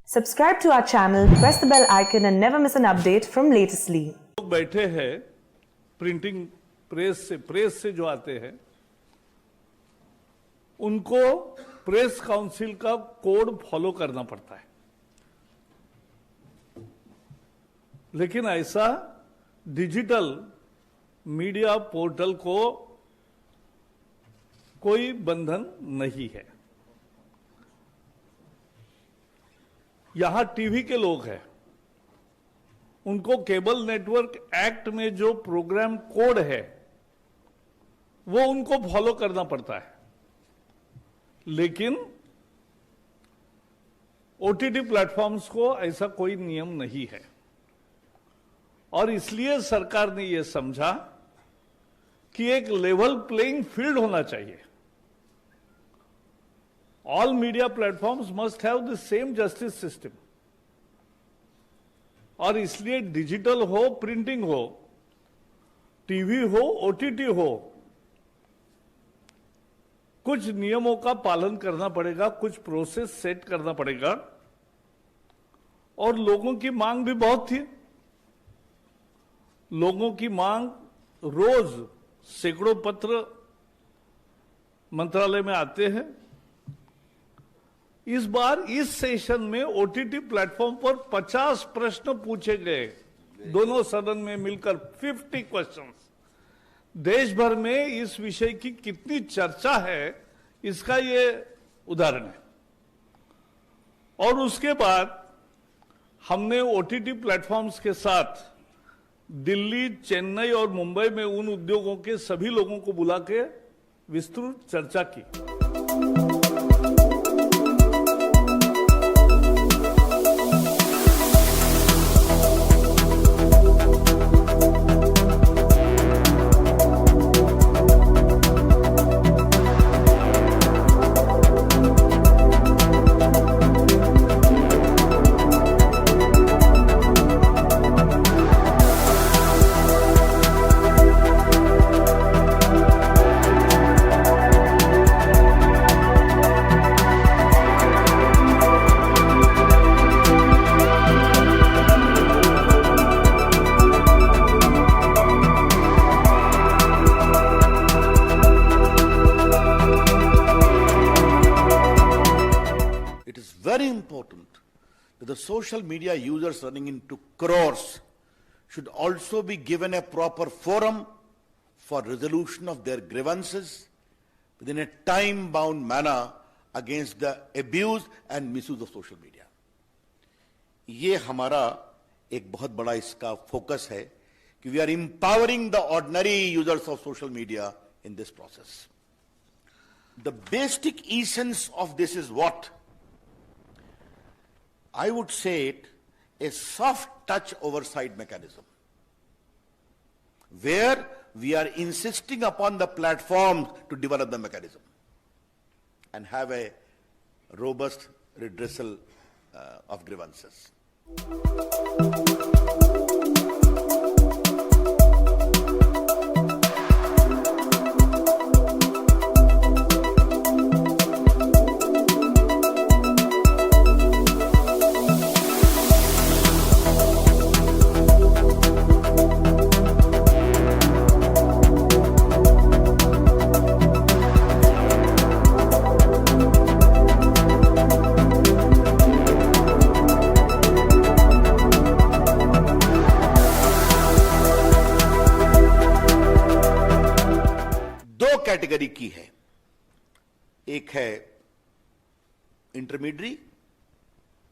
Subscribe to our channel, press the bell icon and never miss an update from Latestly. लोग बैठे हैं printing press से जो आते हैं उनको प्रेस काउंसिल का कोड फॉलो करना पड़ता है, लेकिन ऐसा डिजिटल मीडिया पोर्टल को कोई बंधन नहीं है। यहां टीवी के लोग हैं, उनको केबल नेटवर्क एक्ट में जो प्रोग्राम कोड है वो उनको फॉलो करना पड़ता है, लेकिन ओटीटी प्लेटफॉर्म्स को ऐसा कोई नियम नहीं है। और इसलिए सरकार ने यह समझा कि एक लेवल प्लेइंग फील्ड होना चाहिए। All media platforms must have the same justice system, और इसलिए डिजिटल हो, प्रिंटिंग हो, टीवी हो, ओटीटी हो, कुछ नियमों का पालन करना पड़ेगा, कुछ प्रोसेस सेट करना पड़ेगा। और लोगों की मांग भी बहुत थी। लोगों की मांग, रोज सैकड़ों पत्र मंत्रालय में आते हैं। इस बार इस सेशन में ओटीटी प्लेटफॉर्म पर 50 प्रश्न पूछे गए, दोनों सदन में मिलकर 50 क्वेश्चंस। देश भर में इस विषय की कितनी चर्चा है, इसका ये उदाहरण है। और उसके बाद हमने ओटीटी प्लेटफॉर्म्स के साथ दिल्ली, चेन्नई और मुंबई में उन उद्योगों के सभी लोगों को बुला के विस्तृत चर्चा की। Very important that the social media users running into crores should also be given a proper forum for resolution of their grievances within a time-bound manner against the abuse and misuse of social media. ये हमारा एक बहुत बड़ा इसका focus है कि we are empowering the ordinary users of social media in this process. The basic essence of this is what? I would say it a soft touch oversight mechanism, where we are insisting upon the platforms to develop the mechanism and have a robust redressal of grievances. Category की है, एक है intermediary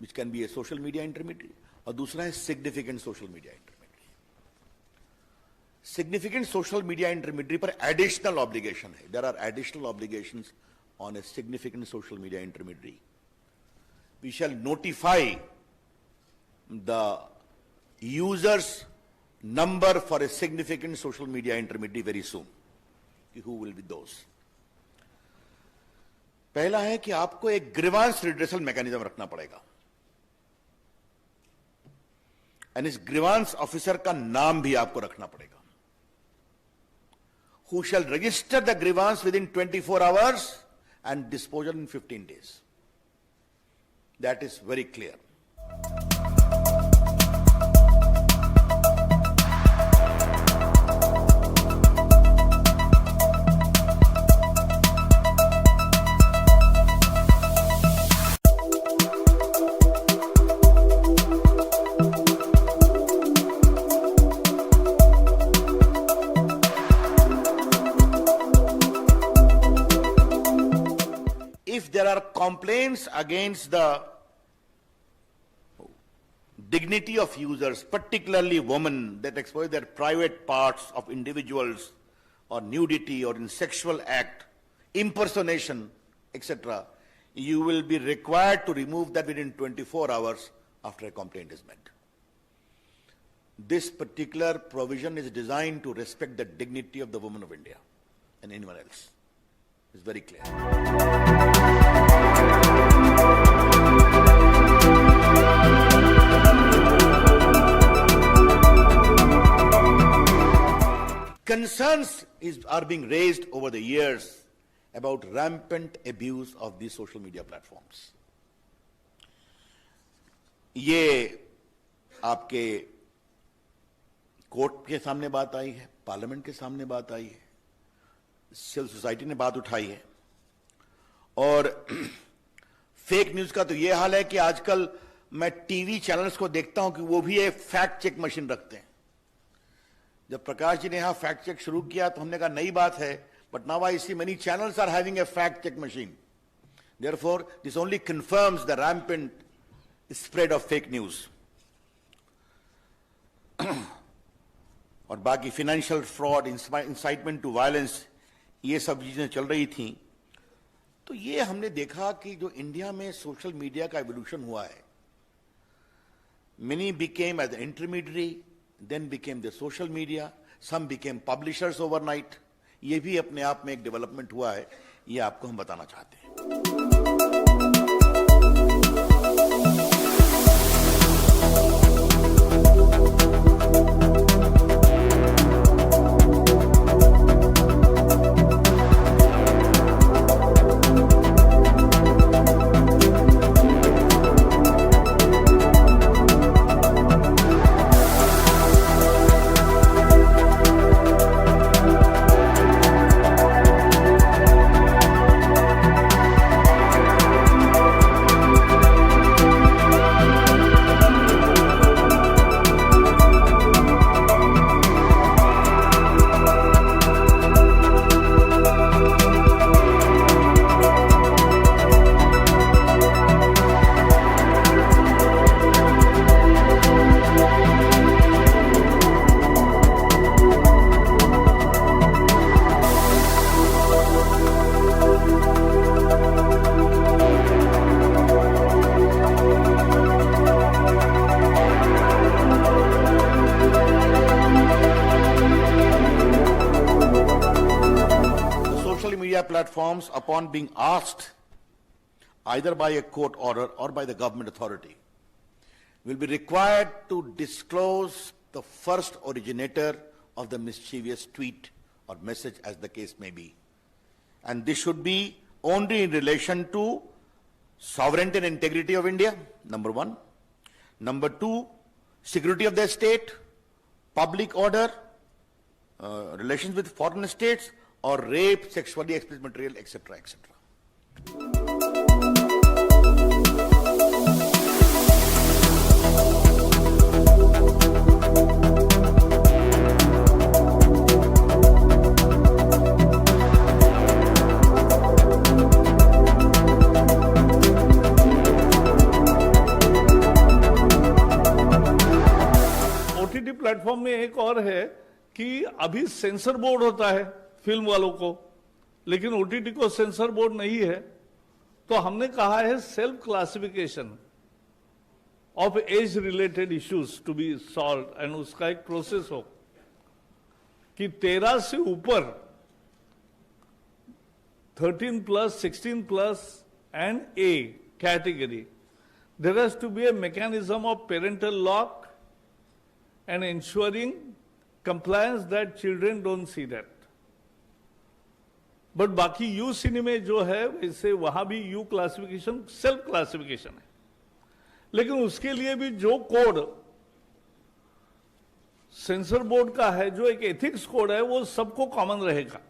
which can be a social media intermediary, और दूसरा है significant social media intermediary. Significant social media intermediary पर additional obligation है। There are additional obligations on a significant social media intermediary. We shall notify the users number for a significant social media intermediary very soon. Who will be those? पहला है कि आपको एक grievance redressal mechanism रखना पड़ेगा, and इस grievance officer का नाम भी आपको रखना पड़ेगा, who shall register the grievance within 24 hours and disposal in 15 days. That is very clear. complaints against the dignity of users, particularly women, that expose their private parts of individuals or nudity or in sexual act, impersonation, etc., you will be required to remove that within 24 hours after a complaint is made. This particular provision is designed to respect the dignity of the women of India and anyone else. It's very clear. Concerns are being raised over the years about rampant abuse of these social media platforms. ये आपके court के सामने बात आई है, parliament के सामने बात आई है, सिविल सोसाइटी ने बात उठाई है, और फेक न्यूज का तो ये हाल है कि आजकल मैं टीवी चैनल्स को देखता हूं कि वो भी एक फैक्ट चेक मशीन रखते हैं. जब प्रकाश जी ने यहां फैक्ट चेक शुरू किया तो हमने कहा नई बात है, but now I see many channels are having a fact check machine. Therefore this only confirms the rampant spread of fake news. और बाकी financial fraud, incitement to violence, ये सब चीजें चल रही थी. तो ये हमने देखा कि जो इंडिया में सोशल मीडिया का एवोल्यूशन हुआ है, many became as an intermediary, then became the social media, some became publishers overnight. ये भी अपने आप में एक डेवलपमेंट हुआ है, ये आपको हम बताना चाहते हैं. Platforms, upon being asked either by a court order or by the government authority, will be required to disclose the first originator of the mischievous tweet or message, as the case may be. And this should be only in relation to sovereignty and integrity of India, number one. Number two, security of the state, public order, relations with foreign states, or rape, sexually explicit material, etc., etc. OTT platform में एक और है कि अभी sensor board होता है film वालों को, लेकिन ओटीटी को सेंसर बोर्ड नहीं है. तो हमने कहा है self classification of age related issues to be solve, and उसका एक प्रोसेस हो कि 13 से ऊपर 13+, 16+ and a category, there has to be a mechanism of parental lock and ensuring compliance that children don't see that. But बाकी U सिनेमे जो है वैसे वहां भी यू क्लासिफिकेशन सेल्फ क्लासिफिकेशन है, लेकिन उसके लिए भी जो कोड सेंसर बोर्ड का है, जो एक एथिक्स कोड है, वो सबको कॉमन रहेगा.